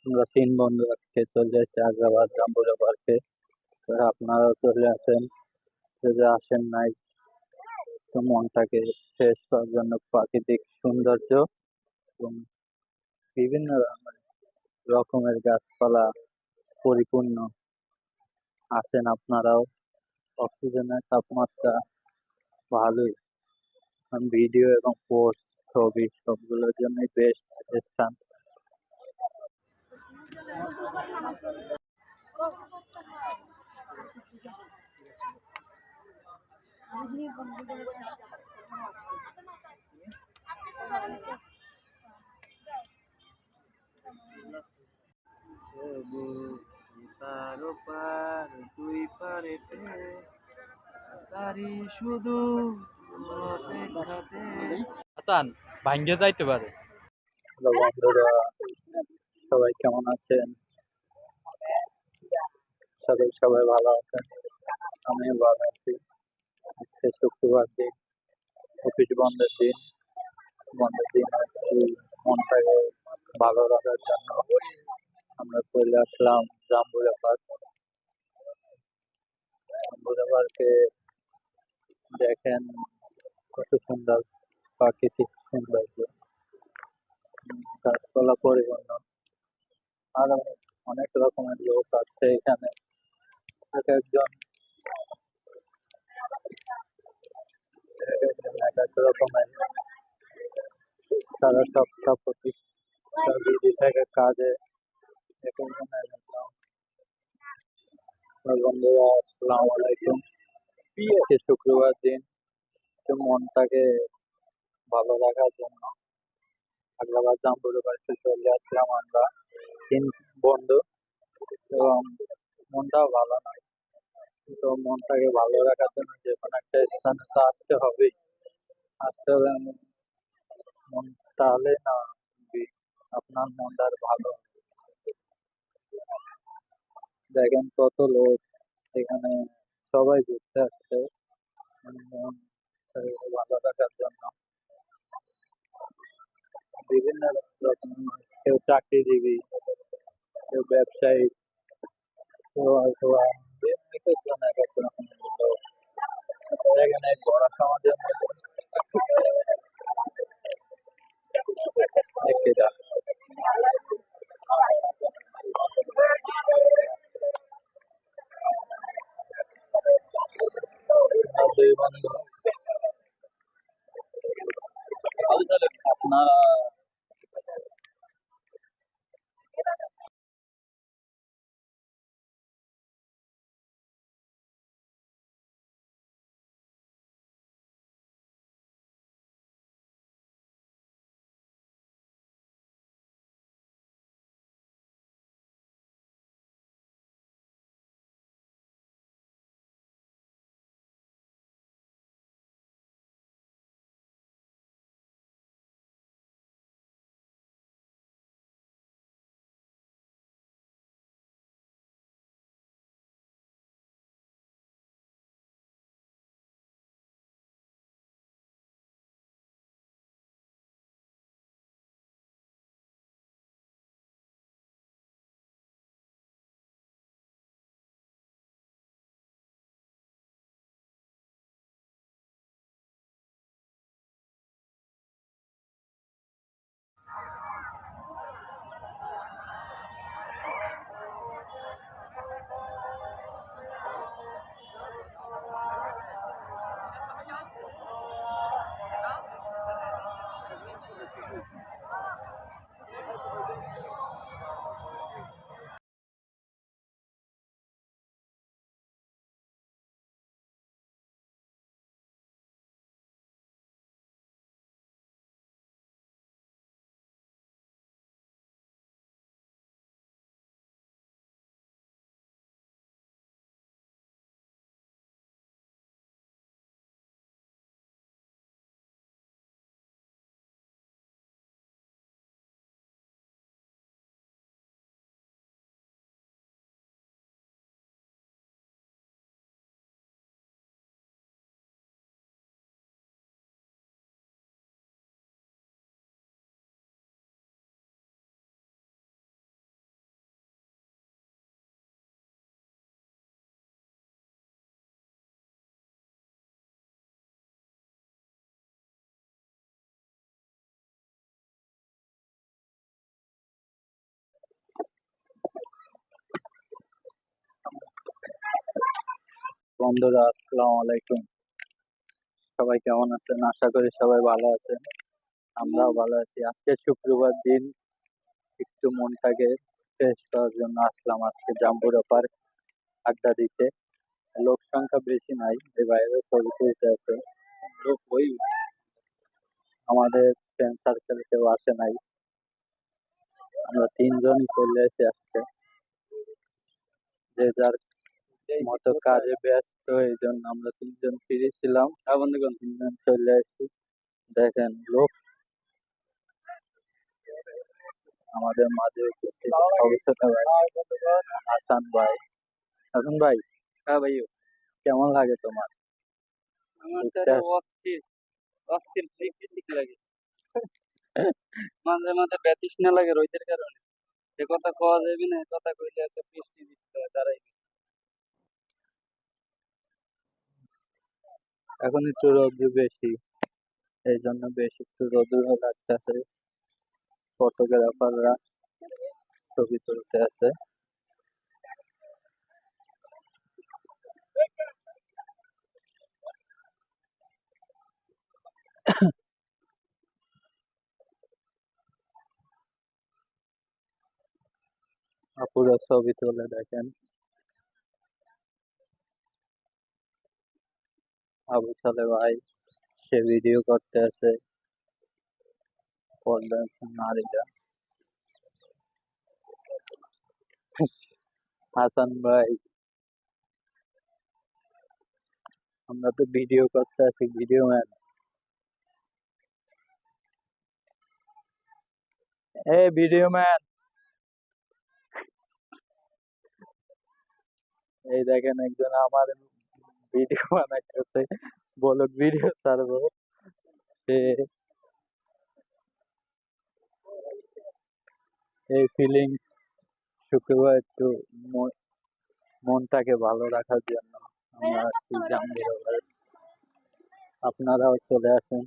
আমরা তিন বন্ধু আজকে চলে এসেছি আগ্রাবাদ জাম্বুরা পার্কে। তো আপনারাও চলে আসেন। যদি আসেন নাই তো মনটাকে ফ্রেশ করার জন্য প্রাকৃতিক সৌন্দর্য এবং বিভিন্ন রকমের গাছপালা পরিপূর্ণ। আসেন আপনারাও। অক্সিজেনের তাপমাত্রা ভালোই। ভিডিও এবং পোস্ট ছবি সবগুলোর জন্যই বেস্ট স্থান। তার পার দুই পারেতে তারি শুধু অপেক্ষাতে আতান ভাঙ্গে যাইতে পারে। হ্যালো বন্ধুরা, সবাই কেমন আছেন? সবাই ভালো আছেন? আমিও ভালো আছি। আজকে শুক্রবার দিন, অফিস বন্ধের দিন। বন্ধের দিন একটু মনটাকে ভালো রাখার জন্য আমরা চলে আসলাম জাম্বুরা পার্ক। জাম্বুরা পার্কে দেখেন কত সুন্দর প্রাকৃতিক সৌন্দর্য, গাছপালা পরিপূর্ণ। আরো অনেক রকমের লোক আসছে এখানে। এক একজন এক এক রকমের সারা সপ্তাহ প্রতি বিজি থাকে কাজে। এক একজন এক এক রকম। তো বন্ধুরা, আসসালামু আলাইকুম। আজকে শুক্রবার দিন, তো মনটাকে ভালো রাখার জন্য আগ্রাবাদ জাম্বুরা পার্কে চলে আসলাম আমরা তিন বন্ধু। এবং মনটাও ভালো নয়, তো মনটাকে ভালো রাখার জন্য যে কোনো একটা স্থানে তো আসতে হবেই। আসতে হবে মন, তাহলে না আপনার মনটা আর ভালো হবে। দেখেন কত লোক এখানে, সবাই ঘুরতে আসছে মন ভালো রাখার জন্য। বিভিন্ন রকমের মানুষ, কেউ চাকরিজীবী, কেউ ব্যবসায়ী, কেউ অথবা এক একজন এক এক রকমের লোক। এখানে বড় সমাজের মধ্যে একটি দুই বন্ধু। আপনারা বন্ধুরা আসসালামু আলাইকুম। সবাই কেমন আছেন? আশা করি সবাই ভালো আছেন। আমরাও ভালো আছি। আজকে শুক্রবার দিন, একটু মনটাকে ফ্রেশ করার জন্য আসলাম আজকে জাম্বুরা পার্ক আড্ডা দিতে। লোক সংখ্যা বেশি নাই, এই বাইরে ছবি তুলতে আছে লোক। ওই আমাদের ফ্রেন্ড সার্কেল কেউ আসে নাই, আমরা তিনজনই চলে এসে আজকে। যে যার মতো কাজে ব্যস্ত, এই জন্য আমরা তিনজন ফ্রি ছিলাম। বন্ধুগণ তিনজন চলে এসেছি। দেখেন লোক আমাদের মাঝে উপস্থিত অবস্থা ভাই, হাসান ভাই। হাসান ভাই, হ্যাঁ ভাই, কেমন লাগে তোমার? আমার তো ঘুরতে অস্থির অস্থির ফ্রিক লাগে। মাঝে মাঝে ব্যতৃষ্ণা লাগে রোদের কারণে। এ কথা কওয়া যাবে না, এ কথা কইলে এত বৃষ্টি দিচ্ছে দাঁড়াই। এখন একটু রোদ্র বেশি, এই জন্য বেশি একটু রোদ্র লাগতেছে। ফটোগ্রাফাররা ছবি তুলতে আছে। আপুরা ছবি তুলে দেখেন। আবু সালে ভাই সে ভিডিও করতে আছে। পর্দার নারীরা, হাসান ভাই, আমরা তো ভিডিও করতে আছি, ভিডিও ম্যান। এ ভিডিও ম্যান, এই দেখেন একজন আমার ভিডিও বানাইতেছে, বলক ভিডিও ছাড়বো। সে এই ফিলিংস, শুক্রবার একটু মনটাকে ভালো রাখার জন্য আমরা আসছি জাম্বুরা পার্ক। আপনারাও চলে আসেন।